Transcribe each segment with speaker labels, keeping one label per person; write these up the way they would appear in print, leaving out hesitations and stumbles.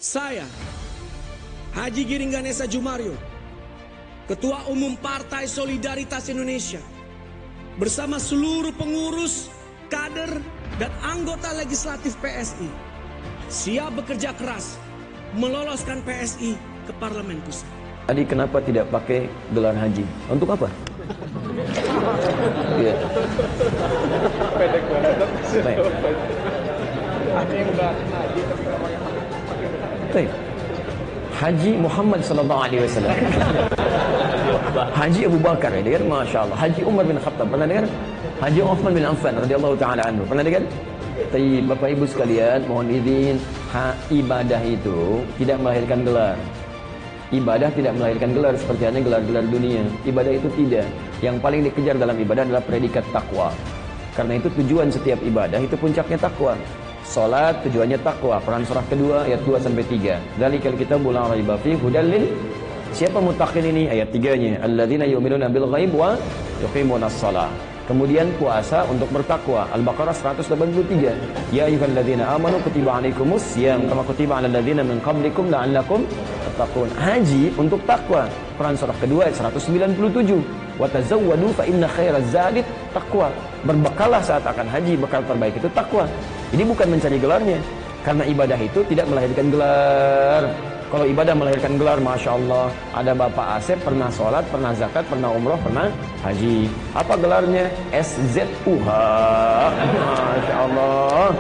Speaker 1: Saya, Haji Giring Ganesa Djumario, Ketua Umum Partai Solidaritas Indonesia, bersama seluruh pengurus, kader, dan anggota legislatif PSI, siap bekerja keras meloloskan PSI ke Parlemen Pusat.
Speaker 2: Tadi kenapa tidak pakai gelar haji? Untuk apa? Iya. Baik. Baik. Haji Muhammad sallallahu alaihi wasallam. Haji Abu Bakar, ya dengar? Masya Allah. Haji Umar bin Khattab, pernah dengar? Haji Uthman bin Affan radhiyallahu taala anhu, pernah dengar? Tapi Bapak Ibu sekalian, mohon izin, ibadah itu tidak melahirkan gelar. Ibadah tidak melahirkan gelar seperti hanya gelar-gelar dunia. Ibadah itu tidak. Yang paling dikejar dalam ibadah adalah predikat takwa. Karena itu tujuan setiap ibadah itu puncaknya takwa. Salat tujuannya takwa. Quran surah kedua ayat 2 sampai 3. Dzalikal kitabul la raiba fihi hudal lil. Siapa muttaqin ini? Ayat 3-nya. Alladzina yu'minuna bil ghaib wa yuqimunas shalah. Kemudian puasa untuk bertakwa. Al-Baqarah 183. Ya ayyuhalladzina amanu kutiba alaikumus syiyam kama kutiba alal ladzina min qablikum la'allakum tattaqun. Haji untuk takwa. Quran surah kedua ayat 197. Wa tazawwadu fa inna khairaz zadi taqwa. Berbekalah saat akan haji, bekal terbaik itu takwa. Ini bukan mencari gelarnya. Karena ibadah itu tidak melahirkan gelar. Kalau ibadah melahirkan gelar, Masya Allah, ada Bapak Asep pernah sholat, pernah zakat, pernah umroh, pernah haji. Apa gelarnya? SZUH. Masya Allah.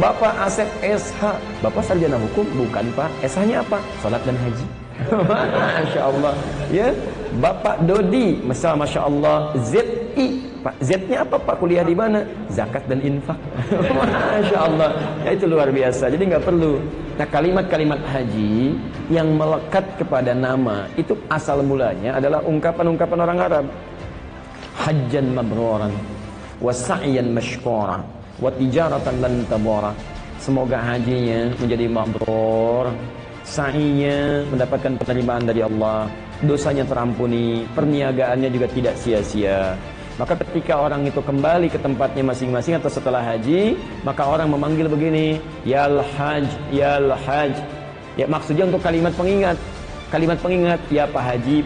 Speaker 2: Bapak Asep SH. Bapak sarjana hukum? Bukan Pak. SH-nya apa? Sholat dan haji. Masya Allah. Ya, Bapak Dodi, Masya Allah, ZI. Pak, Z-nya apa Pak? Kuliah di mana? Zakat dan infak. Masya Allah. Ya, itu luar biasa. Jadi nggak perlu. Nah, kalimat-kalimat haji yang melekat kepada nama itu asal mulanya adalah ungkapan-ungkapan orang Arab. Hajjan mabruran wa sa'yan mashkura wa tijaratan lan tabara. Semoga hajinya menjadi mabrur, sa'inya mendapatkan penerimaan dari Allah, dosanya terampuni, perniagaannya juga tidak sia-sia. Maka ketika orang itu kembali ke tempatnya masing-masing atau setelah haji, maka orang memanggil begini, Yal Haj, Yal Haj. Ya, maksudnya untuk kalimat pengingat. Kalimat pengingat, ya Pak Haji,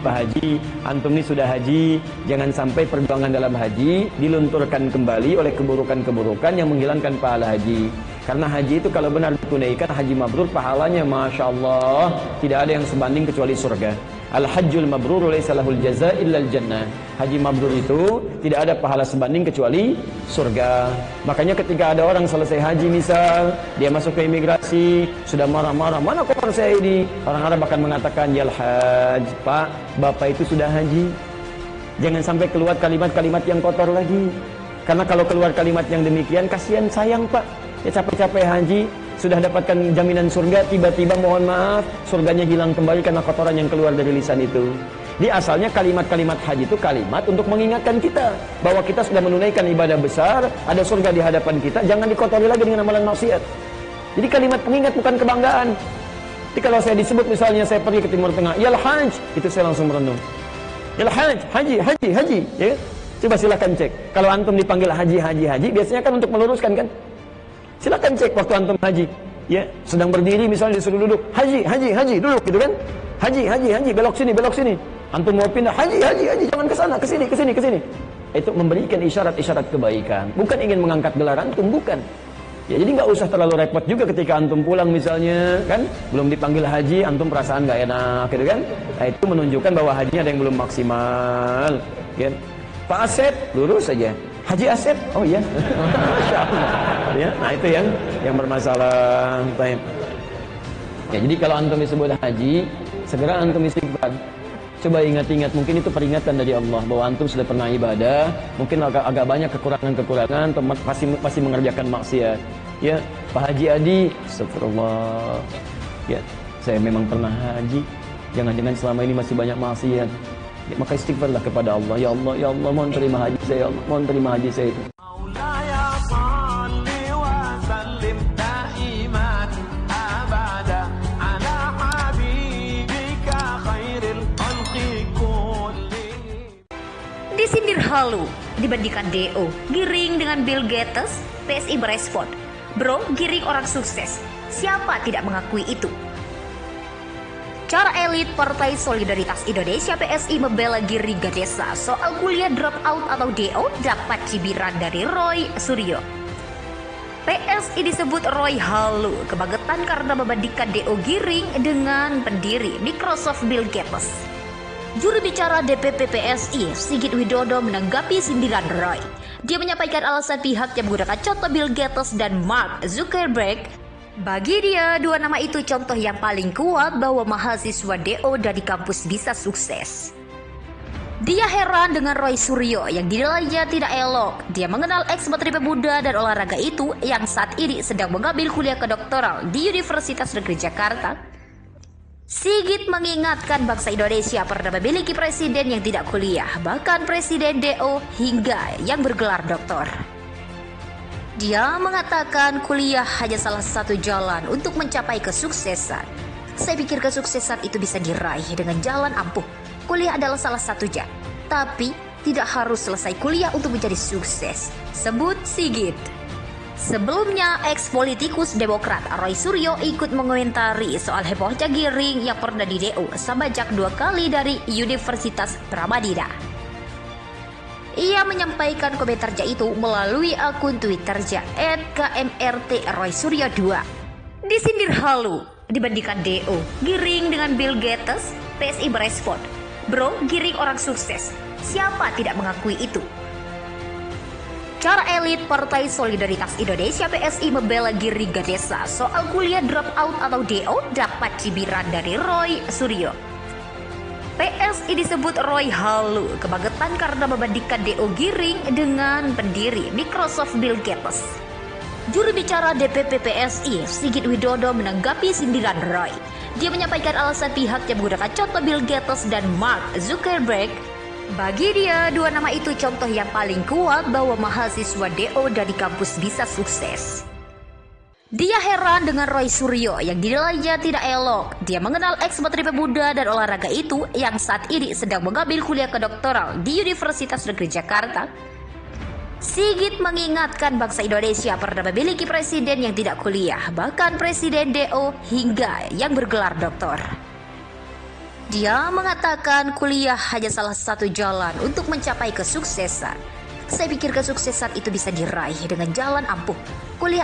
Speaker 2: antum ini sudah haji, jangan sampai perjuangan dalam haji dilunturkan kembali oleh keburukan-keburukan yang menghilangkan pahala haji. Karena haji itu kalau benar ditunaikan, haji mabrur, pahalanya Masya Allah tidak ada yang sebanding kecuali surga. Al-hajjul mabrur laisa lahul jazaa illa al-jannah. Haji mabrur itu tidak ada pahala sebanding kecuali surga. Makanya ketika ada orang selesai haji misal, dia masuk ke imigrasi, sudah marah-marah, mana koper saya ini? Orang Arab akan mengatakan, Yal Haj, Pak, Bapak itu sudah haji. Jangan sampai keluar kalimat-kalimat yang kotor lagi. Karena kalau keluar kalimat yang demikian, kasihan sayang Pak. Ya capek-capek haji, sudah dapatkan jaminan surga, tiba-tiba mohon maaf, surganya hilang kembali karena kotoran yang keluar dari lisan itu. Di asalnya kalimat-kalimat haji itu kalimat untuk mengingatkan kita bahwa kita sudah menunaikan ibadah besar, ada surga di hadapan kita, jangan dikotori lagi dengan amalan maksiat. Jadi kalimat pengingat bukan kebanggaan. Jadi kalau saya disebut misalnya saya pergi ke Timur Tengah, Yal Haj, itu saya langsung merenung. Yal Haj, haji, ya. Coba silakan cek. Kalau antum dipanggil haji, biasanya kan untuk meluruskan kan? Silakan cek waktu antum haji, ya, sedang berdiri misalnya disuruh duduk, haji, duduk gitu kan? Haji, belok sini. Antum mau pindah, haji, jangan ke sana, ke sini. Itu memberikan isyarat-isyarat kebaikan, bukan ingin mengangkat gelar antum, bukan. Ya, jadi nggak usah terlalu repot juga ketika antum pulang misalnya, kan? Belum dipanggil haji, antum perasaan nggak enak, gitu kan? Nah, itu menunjukkan bahwa hajinya ada yang belum maksimal, ya. Pak Asep, lurus saja. Haji Asep, oh iya, Masya Allah. Ya, nah itu yang bermasalah. Baik. Ya, jadi kalau antum disebut haji, segera antum istighfar. Coba ingat-ingat, mungkin itu peringatan dari Allah bahwa antum sudah pernah ibadah, mungkin agak banyak kekurangan-kekurangan, atau masih mengerjakan maksiat. Ya, Pak Haji Adi, astagfirullah. Ya, saya memang pernah haji. Jangan-jangan selama ini masih banyak maksiat. Ya, maka istighfarlah kepada Allah. Ya Allah, mohon terima haji saya, Allah, mohon terima haji saya itu.
Speaker 3: Disindir halu dibandingkan DO, Giring dengan Bill Gates, PSI berespon. Bro, Giring orang sukses. Siapa tidak mengakui itu? Cara elit Partai Solidaritas Indonesia PSI membela Giring Ganesa soal kuliah drop out atau DO dapat cibiran dari Roy Suryo. PSI disebut Roy halu kebangetan karena membandingkan DO Giring dengan pendiri Microsoft Bill Gates. Juru bicara DPP PSI, Sigit Widodo, menanggapi sindiran Roy. Dia menyampaikan alasan pihaknya menggunakan contoh Bill Gates dan Mark Zuckerberg. Bagi dia, dua nama itu contoh yang paling kuat bahwa mahasiswa DO dari kampus bisa sukses. Dia heran dengan Roy Suryo yang dinilainya tidak elok. Dia mengenal ex-menteri pemuda dan olahraga itu yang saat ini sedang mengambil kuliah kedoktoral di Universitas Negeri Jakarta. Sigit mengingatkan bangsa Indonesia pernah memiliki presiden yang tidak kuliah, bahkan presiden DO hingga yang bergelar doktor. Dia mengatakan kuliah hanya salah satu jalan untuk mencapai kesuksesan. Saya pikir kesuksesan itu bisa diraih dengan jalan ampuh. Kuliah adalah salah satunya, tapi tidak harus selesai kuliah untuk menjadi sukses, sebut Sigit. Sebelumnya, ex-politikus Demokrat Roy Suryo ikut mengomentari soal hebohnya Giring yang pernah di DO sebajak 2 kali dari Universitas Pramadina. Ia menyampaikan komentarnya itu melalui akun Twitternya @KMRT_Roy_Suryo2. Disindir halu dibandingkan DO Giring dengan Bill Gates, PSI berespon, "Bro, Giring orang sukses. Siapa tidak mengakui itu?" Cara elit Partai Solidaritas Indonesia PSI membela Giring Ganesa soal kuliah drop out atau DO dapat cibiran dari Roy Suryo. PSI disebut Roy halu kebangetan karena membandingkan DO Giring dengan pendiri Microsoft Bill Gates. Juru bicara DPP PSI, Sigit Widodo, menanggapi sindiran Roy. Dia menyampaikan alasan pihaknya menggunakan contoh Bill Gates dan Mark Zuckerberg. Bagi dia, dua nama itu contoh yang paling kuat bahwa mahasiswa DO dari kampus bisa sukses. Dia heran dengan Roy Suryo yang dinilainya tidak elok. Dia mengenal ex-menteri pemuda dan olahraga itu yang saat ini sedang mengambil kuliah kedoktoral di Universitas Negeri Jakarta. Sigit mengingatkan bangsa Indonesia pernah memiliki presiden yang tidak kuliah, bahkan presiden DO hingga yang bergelar doktor. Dia mengatakan kuliah hanya salah satu jalan untuk mencapai kesuksesan. Saya pikir kesuksesan itu bisa diraih dengan jalan ampuh. Kuliah